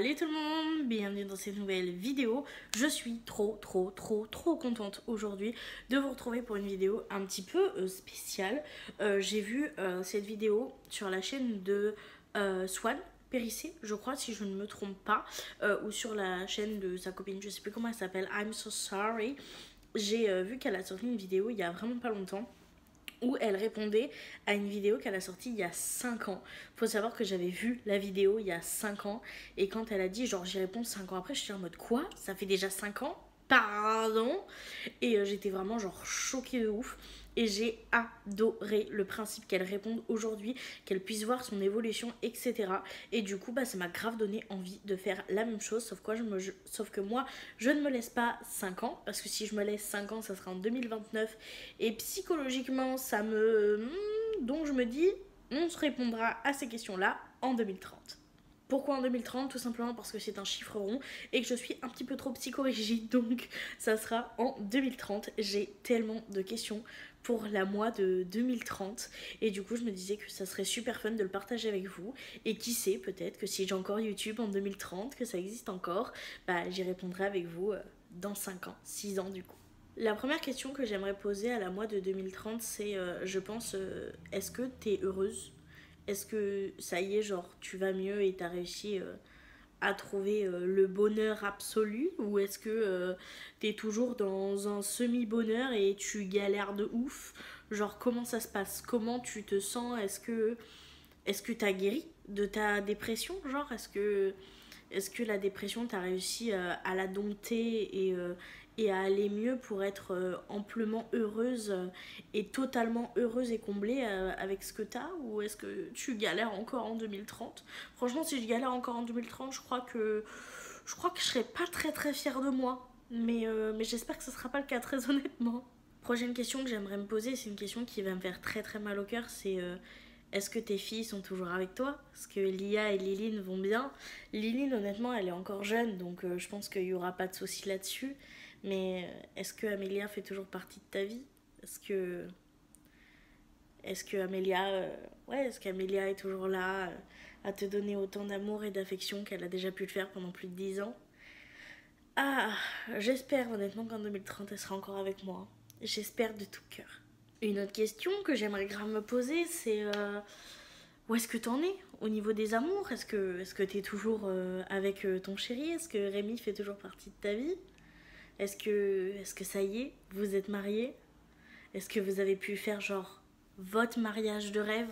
Salut tout le monde, bienvenue dans cette nouvelle vidéo. Je suis trop contente aujourd'hui de vous retrouver pour une vidéo un petit peu spéciale. J'ai vu cette vidéo sur la chaîne de Swan Périssé, je crois, si je ne me trompe pas, ou sur la chaîne de sa copine, je sais plus comment elle s'appelle, I'm so sorry. J'ai vu qu'elle a sorti une vidéo il y a vraiment pas longtemps où elle répondait à une vidéo qu'elle a sortie il y a 5 ans. Faut savoir que j'avais vu la vidéo il y a 5 ans, et quand elle a dit genre j'y réponds 5 ans après, je suis en mode quoi? Ça fait déjà 5 ans? Pardon? Et j'étais vraiment genre choquée de ouf. Et j'ai adoré le principe qu'elle réponde aujourd'hui, qu'elle puisse voir son évolution, etc. Et du coup, bah, ça m'a grave donné envie de faire la même chose. Sauf que moi, je ne me laisse pas 5 ans. Parce que si je me laisse 5 ans, ça sera en 2029. Et psychologiquement, ça me... Donc je me dis, on se répondra à ces questions-là en 2030. Pourquoi en 2030? Tout simplement parce que c'est un chiffre rond et que je suis un petit peu trop psychorigide, donc ça sera en 2030. J'ai tellement de questions pour la mois de 2030 et du coup je me disais que ça serait super fun de le partager avec vous, et qui sait, peut-être que si j'ai encore YouTube en 2030, que ça existe encore, bah j'y répondrai avec vous dans 5 ans, 6 ans du coup. La première question que j'aimerais poser à la mois de 2030, c'est, je pense, est-ce que t'es heureuse? Est-ce que ça y est, genre, tu vas mieux et t'as réussi à trouver le bonheur absolu? Ou est-ce que t'es toujours dans un semi-bonheur et tu galères de ouf? Genre, comment ça se passe? Comment tu te sens? Est-ce que t'as guéri de ta dépression? Genre, est-ce que la dépression, t'as réussi à la dompter et à aller mieux pour être amplement heureuse et totalement heureuse et comblée avec ce que t'as? Ou est-ce que tu galères encore en 2030? Franchement, si je galère encore en 2030, je serais pas très fière de moi. Mais j'espère que ce sera pas le cas, très honnêtement. Prochaine question que j'aimerais me poser, c'est une question qui va me faire très mal au cœur, c'est est-ce que tes filles sont toujours avec toi? Est-ce que Lia et Liline vont bien? Liline, honnêtement, elle est encore jeune, donc je pense qu'il n'y aura pas de souci là-dessus. Mais est-ce que Amélia fait toujours partie de ta vie? Est-ce que, est-ce que Amélia, est-ce qu'Amélia est toujours là à te donner autant d'amour et d'affection qu'elle a déjà pu le faire pendant plus de 10 ans? Ah, j'espère honnêtement qu'en 2030, elle sera encore avec moi. J'espère de tout cœur. Une autre question que j'aimerais grave me poser, c'est où est-ce que t'en es au niveau des amours? Est-ce que t'es toujours avec ton chéri? Est-ce que Rémi fait toujours partie de ta vie? Est-ce que ça y est, vous êtes mariés? Est-ce que vous avez pu faire genre votre mariage de rêve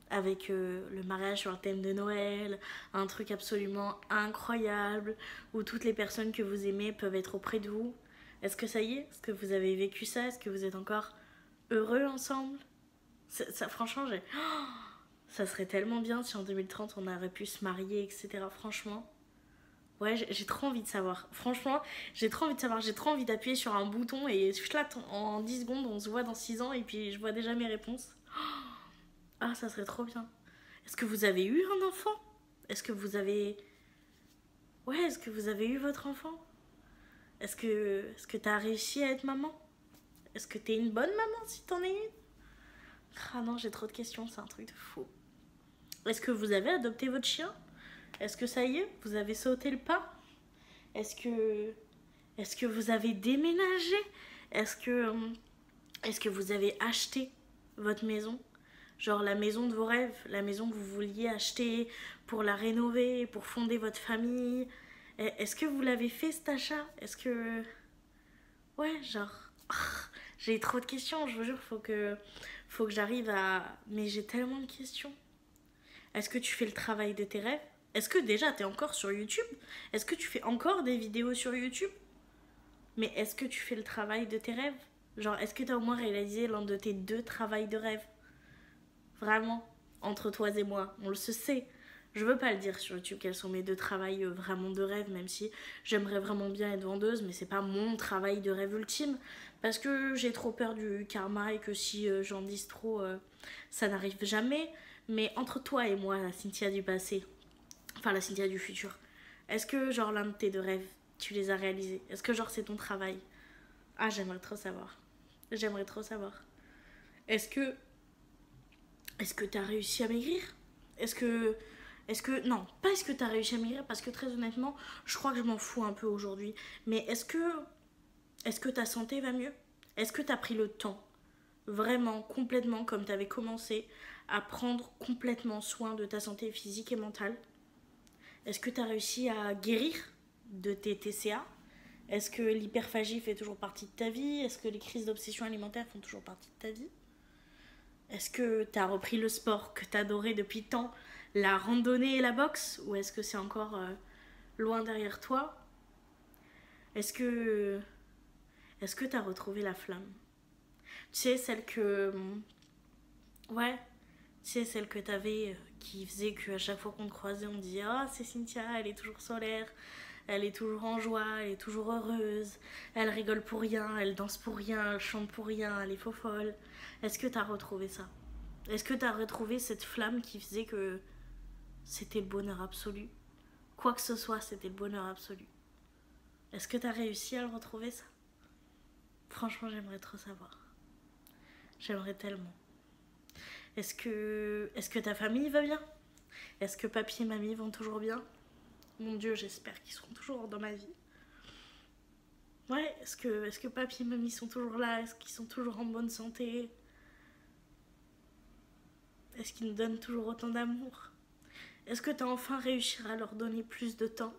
avec le mariage sur le thème de Noël, un truc absolument incroyable où toutes les personnes que vous aimez peuvent être auprès de vous? Est-ce que ça y est? Est-ce que vous avez vécu ça? Est-ce que vous êtes encore heureux ensemble? Ça, franchement, ça serait tellement bien si en 2030 on aurait pu se marier, etc. Franchement, ouais, j'ai trop envie de savoir. Franchement, j'ai trop envie de savoir. J'ai trop envie d'appuyer sur un bouton et en 10 secondes, on se voit dans 6 ans et puis je vois déjà mes réponses. Ah, ça serait trop bien. Est-ce que vous avez eu un enfant? Est-ce que vous avez... Ouais, est-ce que vous avez eu votre enfant? Est-ce que t'as réussi à être maman? Est-ce que t'es une bonne maman si t'en es une? Ah non, j'ai trop de questions, c'est un truc de fou. Est-ce que vous avez adopté votre chien? Est-ce que ça y est, vous avez sauté le pas? Est-ce que... Est-ce que vous avez déménagé? Est-ce que... Est-ce que vous avez acheté votre maison? Genre la maison de vos rêves, la maison que vous vouliez acheter pour la rénover, pour fonder votre famille. Est-ce que vous l'avez fait cet achat? Est-ce que... Ouais, genre... J'ai trop de questions, je vous jure, faut que j'arrive à... Mais j'ai tellement de questions. Est-ce que tu fais le travail de tes rêves? Est-ce que déjà t'es encore sur YouTube? Est-ce que tu fais encore des vidéos sur YouTube? Mais est-ce que tu fais le travail de tes rêves? Genre, est-ce que t'as au moins réalisé l'un de tes 2 travails de rêve? Vraiment, entre toi et moi, on le sait. Je veux pas le dire sur YouTube quels sont mes 2 travails vraiment de rêve, même si j'aimerais vraiment bien être vendeuse, mais c'est pas mon travail de rêve ultime, parce que j'ai trop peur du karma et que si j'en dis trop, ça n'arrive jamais. Mais entre toi et moi, la Cynthia du passé, enfin la Cynthia du futur, est-ce que genre l'un de tes 2 rêves, tu les as réalisés? Est-ce que genre c'est ton travail? Ah, j'aimerais trop savoir. J'aimerais trop savoir. Est-ce que est-ce que t'as réussi à maigrir? Est-ce que Est-ce que... Non, pas est-ce que t'as réussi à maigrir, parce que très honnêtement, je crois que je m'en fous un peu aujourd'hui. Mais est-ce que... Est-ce que ta santé va mieux? Est-ce que t'as pris le temps, vraiment, complètement, comme t'avais commencé, à prendre complètement soin de ta santé physique et mentale? Est-ce que t'as réussi à guérir de tes TCA? Est-ce que l'hyperphagie fait toujours partie de ta vie? Est-ce que les crises d'obsession alimentaire font toujours partie de ta vie? Est-ce que t'as repris le sport que t'adorais depuis tant, la randonnée et la boxe? Ou est-ce que c'est encore loin derrière toi? Est-ce que... Est-ce que t'as retrouvé la flamme? Tu sais, celle que... Ouais, tu sais, celle que t'avais qui faisait qu'à chaque fois qu'on te croisait, on disait ah, c'est Cynthia, elle est toujours solaire, elle est toujours en joie, elle est toujours heureuse, elle rigole pour rien, elle danse pour rien, elle chante pour rien, elle est faux folle. Est-ce que t'as retrouvé ça? Est-ce que t'as retrouvé cette flamme qui faisait que c'était le bonheur absolu? Quoi que ce soit, c'était le bonheur absolu. Est-ce que t'as réussi à le retrouver, ça? Franchement, j'aimerais trop savoir. J'aimerais tellement. Est-ce que ta famille va bien? Est-ce que papy et mamie vont toujours bien? Mon Dieu, j'espère qu'ils seront toujours dans ma vie. Ouais, est-ce que papy et mamie sont toujours là? Est-ce qu'ils sont toujours en bonne santé? Est-ce qu'ils nous donnent toujours autant d'amour? Est-ce que tu as enfin réussi à leur donner plus de temps?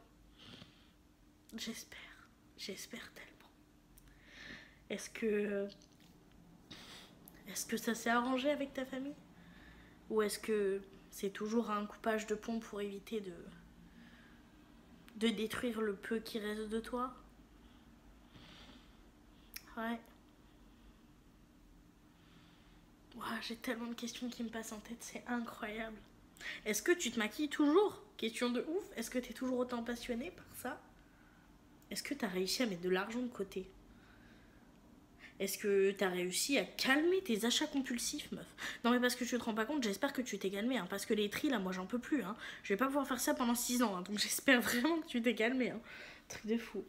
J'espère. J'espère tellement. Est-ce que ça s'est arrangé avec ta famille? Ou est-ce que c'est toujours un coupage de pont pour éviter de détruire le peu qui reste de toi? Ouais. Wow, j'ai tellement de questions qui me passent en tête, c'est incroyable. Est-ce que tu te maquilles toujours? Question de ouf. Est-ce que tu es toujours autant passionnée par ça? Est-ce que tu as réussi à mettre de l'argent de côté? Est-ce que tu as réussi à calmer tes achats compulsifs, meuf? Non mais parce que tu te rends pas compte, j'espère que tu t'es calmée, hein, parce que les tris là, moi j'en peux plus. Hein. Je vais pas pouvoir faire ça pendant 6 ans, hein, donc j'espère vraiment que tu t'es calmée. Hein. Truc de fou.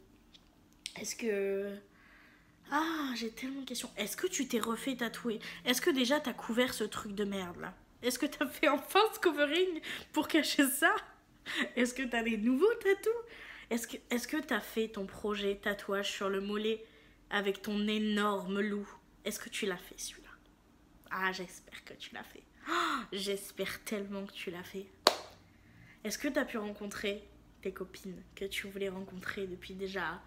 Est-ce que... Ah, j'ai tellement de questions. Est-ce que tu t'es refait tatouer? Est-ce que déjà t'as couvert ce truc de merde là? Est-ce que t'as fait enfin ce covering pour cacher ça? Est-ce que t'as des nouveaux tatous? Est-ce que t'as fait ton projet tatouage sur le mollet avec ton énorme loup? Est-ce que tu l'as fait celui-là? Ah, j'espère que tu l'as fait. Oh, j'espère tellement que tu l'as fait. Est-ce que t'as pu rencontrer tes copines que tu voulais rencontrer depuis déjà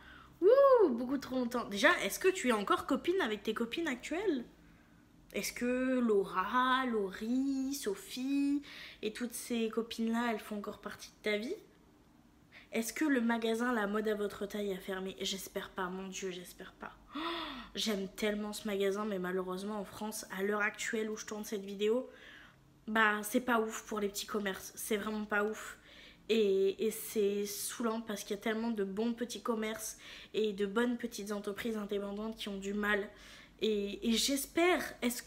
beaucoup trop longtemps? Déjà, est-ce que tu es encore copine avec tes copines actuelles? Est-ce que Laura, Laurie, Sophie et toutes ces copines-là, elles font encore partie de ta vie? Est-ce que le magasin La Mode à votre taille a fermé? J'espère pas, mon Dieu, j'espère pas. Oh, j'aime tellement ce magasin, mais malheureusement en France, à l'heure actuelle où je tourne cette vidéo, bah c'est pas ouf pour les petits commerces. C'est vraiment pas ouf. Et c'est saoulant parce qu'il y a tellement de bons petits commerces et de bonnes petites entreprises indépendantes qui ont du mal. Et j'espère, est-ce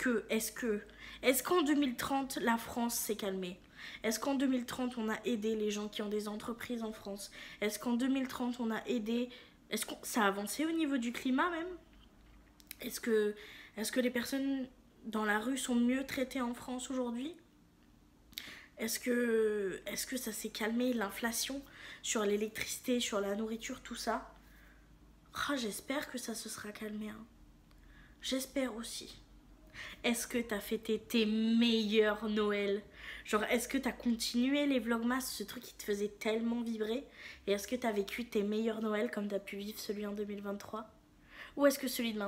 qu'en 2030, la France s'est calmée? Est-ce qu'en 2030, on a aidé les gens qui ont des entreprises en France? Est-ce qu'en 2030, on a aidé... Est-ce que ça a avancé au niveau du climat même? Est-ce que les personnes dans la rue sont mieux traitées en France aujourd'hui? Est-ce que ça s'est calmé, l'inflation sur l'électricité, sur la nourriture, tout ça? Ah, j'espère que ça se sera calmé. Hein. J'espère aussi. Est-ce que t'as fêté tes meilleurs Noëls? Genre, est-ce que t'as continué les vlogmas, ce truc qui te faisait tellement vibrer? Et est-ce que t'as vécu tes meilleurs Noëls comme t'as pu vivre celui en 2023? Ou est-ce que celui de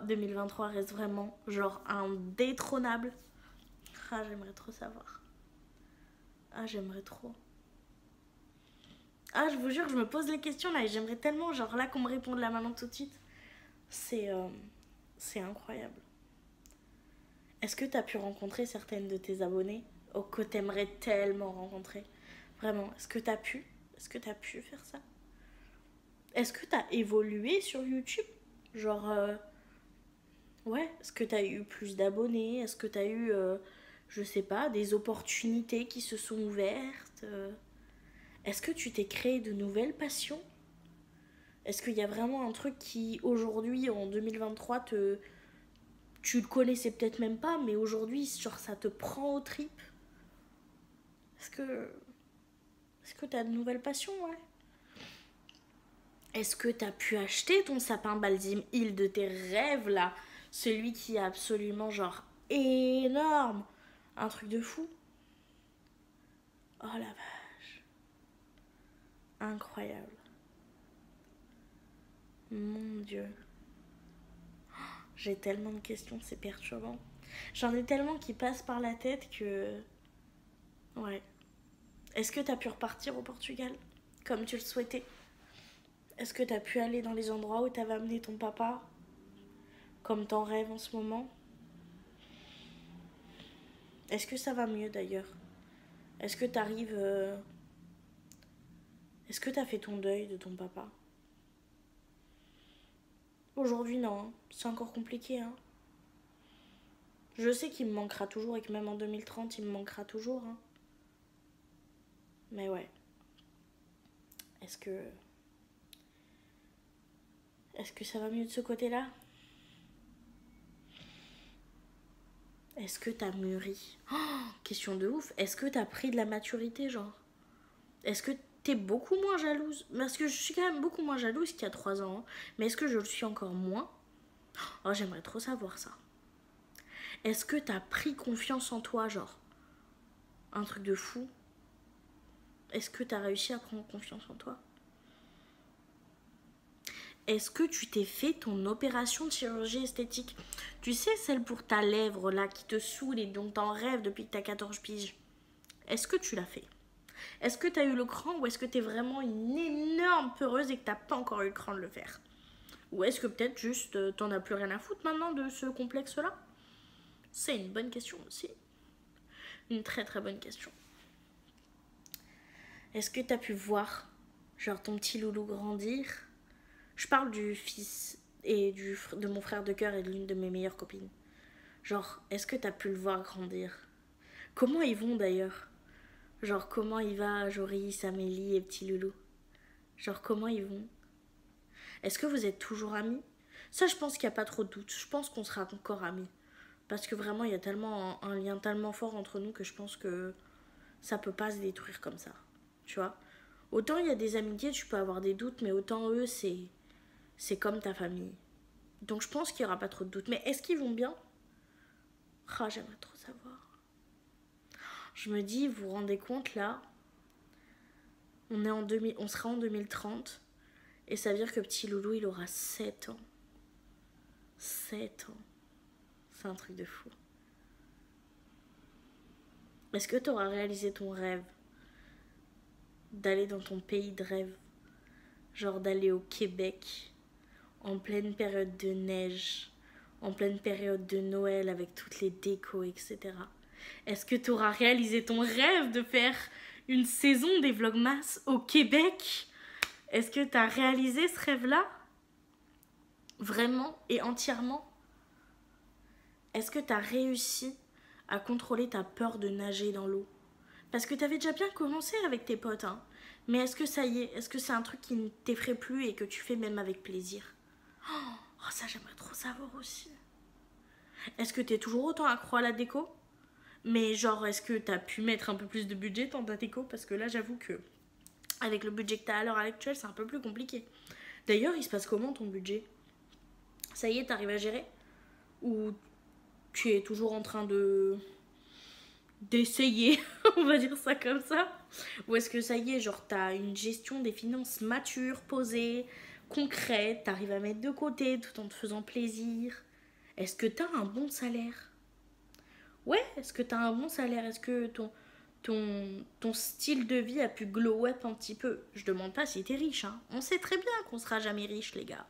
2023 reste vraiment genre indétrônable? Ah, j'aimerais trop savoir. Ah, j'aimerais trop. Ah, je vous jure, je me pose les questions là et j'aimerais tellement, genre là, qu'on me réponde là maintenant tout de suite. C'est incroyable. Est-ce que t'as pu rencontrer certaines de tes abonnées que t'aimerais tellement rencontrer? Vraiment, est-ce que t'as pu? Est-ce que t'as pu faire ça? Est-ce que t'as évolué sur YouTube? Genre, ouais, est-ce que t'as eu plus d'abonnés? Est-ce que t'as eu, je sais pas, des opportunités qui se sont ouvertes? Est-ce que tu t'es créé de nouvelles passions? Est-ce qu'il y a vraiment un truc qui, aujourd'hui, en 2023, tu le connaissais peut-être même pas, mais aujourd'hui, genre, ça te prend aux tripes? Est-ce que Est-ce que t'as de nouvelles passions, ouais? Est-ce que t'as pu acheter ton sapin Baldim Hill de tes rêves, là? Celui qui est absolument, genre, énorme. Un truc de fou. Oh la vache. Incroyable. Mon Dieu. J'ai tellement de questions, c'est perturbant. J'en ai tellement qui passent par la tête que... Ouais. Est-ce que t'as pu repartir au Portugal comme tu le souhaitais? Est-ce que t'as pu aller dans les endroits où t'avais amené ton papa comme t'en rêves en ce moment? Est-ce que ça va mieux d'ailleurs? Est-ce que t'arrives... Est-ce que t'as fait ton deuil de ton papa? Aujourd'hui non, hein. C'est encore compliqué. Hein. Je sais qu'il me manquera toujours et que même en 2030 il me manquera toujours. Hein. Mais ouais. Est-ce que ça va mieux de ce côté-là? Est-ce que t'as mûri? Oh, question de ouf. Est-ce que t'as pris de la maturité, genre? Est-ce que t'es beaucoup moins jalouse? Parce que je suis quand même beaucoup moins jalouse qu'il y a 3 ans. Hein. Mais est-ce que je le suis encore moins? Oh, j'aimerais trop savoir ça. Est-ce que t'as pris confiance en toi, genre? Un truc de fou. Est-ce que t'as réussi à prendre confiance en toi? Est-ce que tu t'es fait ton opération de chirurgie esthétique? Tu sais, celle pour ta lèvre là qui te saoule et dont t'en rêves depuis que t'as 14 piges. Est-ce que tu l'as fait? Est-ce que t'as eu le cran ou est-ce que t'es vraiment une énorme peureuse et que t'as pas encore eu le cran de le faire? Ou est-ce que peut-être juste t'en as plus rien à foutre maintenant de ce complexe-là? C'est une bonne question aussi. Une très très bonne question. Est-ce que t'as pu voir, genre, ton petit loulou grandir? Je parle du fils et de mon frère de cœur et de l'une de mes meilleures copines. Genre, est-ce que t'as pu le voir grandir? Comment ils vont d'ailleurs? Genre, comment il va, Joris, Amélie et petit loulou? Genre, comment ils vont? Est-ce que vous êtes toujours amis? Ça, je pense qu'il n'y a pas trop de doute. Je pense qu'on sera encore amis. Parce que vraiment, il y a tellement un lien tellement fort entre nous que je pense que ça peut pas se détruire comme ça. Tu vois? Autant il y a des amitiés, tu peux avoir des doutes, mais autant eux, c'est comme ta famille. Donc je pense qu'il n'y aura pas trop de doutes. Mais est-ce qu'ils vont bien? Ah, j'aimerais trop savoir. Je me dis, vous vous rendez compte là, on sera en 2030 et ça veut dire que petit loulou il aura 7 ans. 7 ans. C'est un truc de fou. Est-ce que tu auras réalisé ton rêve d'aller dans ton pays de rêve? Genre d'aller au Québec en pleine période de neige, en pleine période de Noël avec toutes les décos, etc. Est-ce que tu auras réalisé ton rêve de faire une saison des Vlogmas au Québec? Est-ce que tu as réalisé ce rêve-là? Vraiment et entièrement? Est-ce que tu as réussi à contrôler ta peur de nager dans l'eau? Parce que tu avais déjà bien commencé avec tes potes, hein. Mais est-ce que ça y est? Est-ce que c'est un truc qui ne t'effraie plus et que tu fais même avec plaisir? Oh, ça j'aimerais trop savoir aussi. Est-ce que t'es toujours autant accro à la déco? Mais genre, est-ce que t'as pu mettre un peu plus de budget dans ta déco? Parce que là, j'avoue que avec le budget que t'as à l'heure actuelle, c'est un peu plus compliqué. D'ailleurs, il se passe comment ton budget? Ça y est, t'arrives à gérer? Ou tu es toujours en train d'essayer, on va dire ça comme ça? Ou est-ce que ça y est, genre t'as une gestion des finances mature, posée, concrète, t'arrives à mettre de côté tout en te faisant plaisir? Est-ce que t'as un bon salaire? Ouais, est-ce que t'as un bon salaire? Est-ce que ton style de vie a pu glow up un petit peu? Je demande pas si t'es riche, hein. On sait très bien qu'on sera jamais riche, les gars.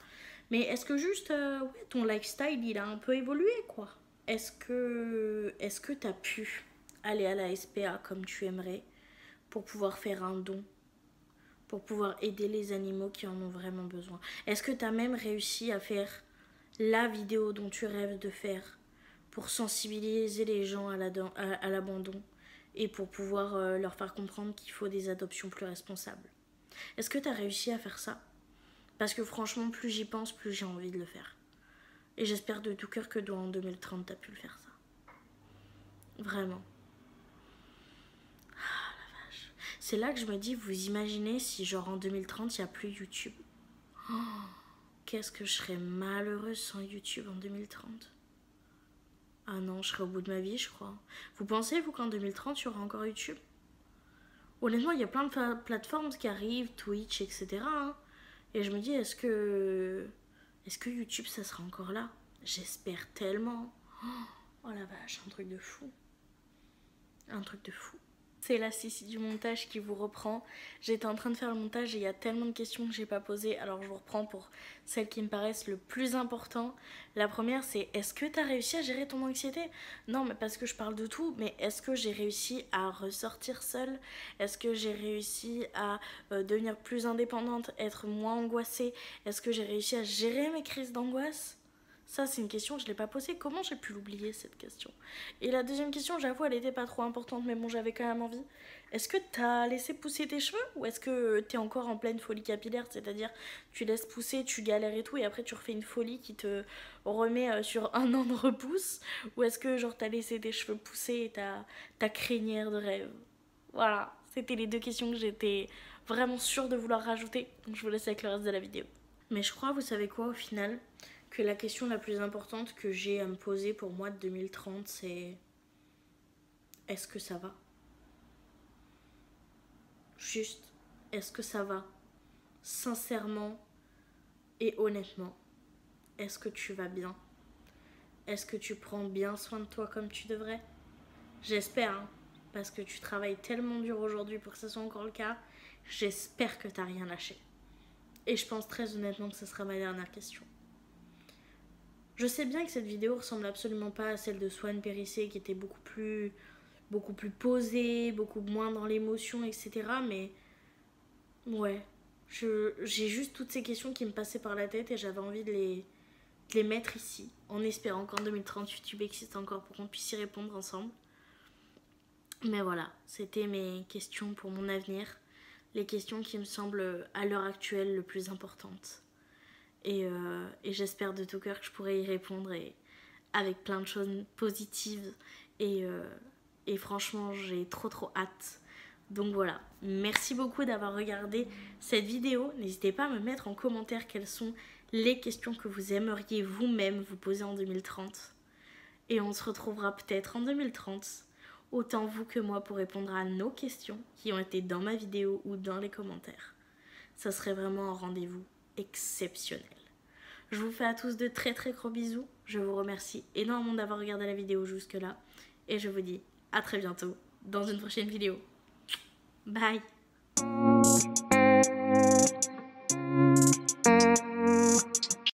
Mais est-ce que juste, ouais, ton lifestyle, il a un peu évolué, quoi? Est-ce que t'as pu aller à la SPA comme tu aimerais pour pouvoir faire un don? Pour pouvoir aider les animaux qui en ont vraiment besoin? Est-ce que t'as même réussi à faire la vidéo dont tu rêves de faire pour sensibiliser les gens à l'abandon et pour pouvoir leur faire comprendre qu'il faut des adoptions plus responsables? Est-ce que tu as réussi à faire ça? Parce que franchement, plus j'y pense, plus j'ai envie de le faire. Et j'espère de tout cœur que en 2030, tu as pu le faire ça. Vraiment. Ah la vache. C'est là que je me dis, vous imaginez si genre en 2030 il n'y a plus YouTube. Oh, qu'est-ce que je serais malheureuse sans YouTube en 2030. Ah non, je serais au bout de ma vie, je crois. Vous pensez, vous, qu'en 2030, il y aura encore YouTube? Honnêtement, il y a plein de plateformes qui arrivent, Twitch, etc. hein. Et je me dis, est-ce que YouTube, ça sera encore là? J'espère tellement. Oh la vache, un truc de fou. Un truc de fou. C'est la Cici du montage qui vous reprend. J'étais en train de faire le montage et il y a tellement de questions que j'ai pas posées. Alors je vous reprends pour celles qui me paraissent le plus important. La première, c'est est-ce que tu as réussi à gérer ton anxiété? Non, mais parce que je parle de tout, mais est-ce que j'ai réussi à ressortir seule? Est-ce que j'ai réussi à devenir plus indépendante, être moins angoissée? Est-ce que j'ai réussi à gérer mes crises d'angoisse? Ça, c'est une question que je ne l'ai pas posée. Comment j'ai pu l'oublier, cette question? Et la deuxième question, j'avoue, elle n'était pas trop importante, mais bon, j'avais quand même envie. Est-ce que tu as laissé pousser tes cheveux ou est-ce que tu es encore en pleine folie capillaire? C'est-à-dire, tu laisses pousser, tu galères et tout, et après tu refais une folie qui te remet sur un an de repousse? Ou est-ce que, genre, tu as laissé tes cheveux pousser et ta crinière de rêve? Voilà, c'était les deux questions que j'étais vraiment sûre de vouloir rajouter. Donc, je vous laisse avec le reste de la vidéo. Mais je crois, vous savez quoi, au final, que la question la plus importante que j'ai à me poser pour moi de 2030, c'est est-ce que ça va? Juste, est-ce que ça va? Sincèrement et honnêtement, est-ce que tu vas bien? Est-ce que tu prends bien soin de toi comme tu devrais? J'espère, hein, parce que tu travailles tellement dur aujourd'hui pour que ce soit encore le cas. J'espère que t'as rien lâché. Et je pense très honnêtement que ce sera ma dernière question. Je sais bien que cette vidéo ressemble absolument pas à celle de Swan Périssé qui était beaucoup plus posée, beaucoup moins dans l'émotion, etc. Mais ouais, j'ai juste toutes ces questions qui me passaient par la tête et j'avais envie de les mettre ici, en espérant qu'en 2030 YouTube existe encore pour qu'on puisse y répondre ensemble. Mais voilà, c'était mes questions pour mon avenir, les questions qui me semblent à l'heure actuelle le plus importantes. Et j'espère de tout cœur que je pourrai y répondre et avec plein de choses positives. Et franchement, j'ai trop hâte. Donc voilà, merci beaucoup d'avoir regardé cette vidéo. N'hésitez pas à me mettre en commentaire quelles sont les questions que vous aimeriez vous-même vous poser en 2030. Et on se retrouvera peut-être en 2030, autant vous que moi, pour répondre à nos questions qui ont été dans ma vidéo ou dans les commentaires. Ça serait vraiment un rendez-vous exceptionnel. Je vous fais à tous de très gros bisous. Je vous remercie énormément d'avoir regardé la vidéo jusque là. Et je vous dis à très bientôt dans une prochaine vidéo. Bye!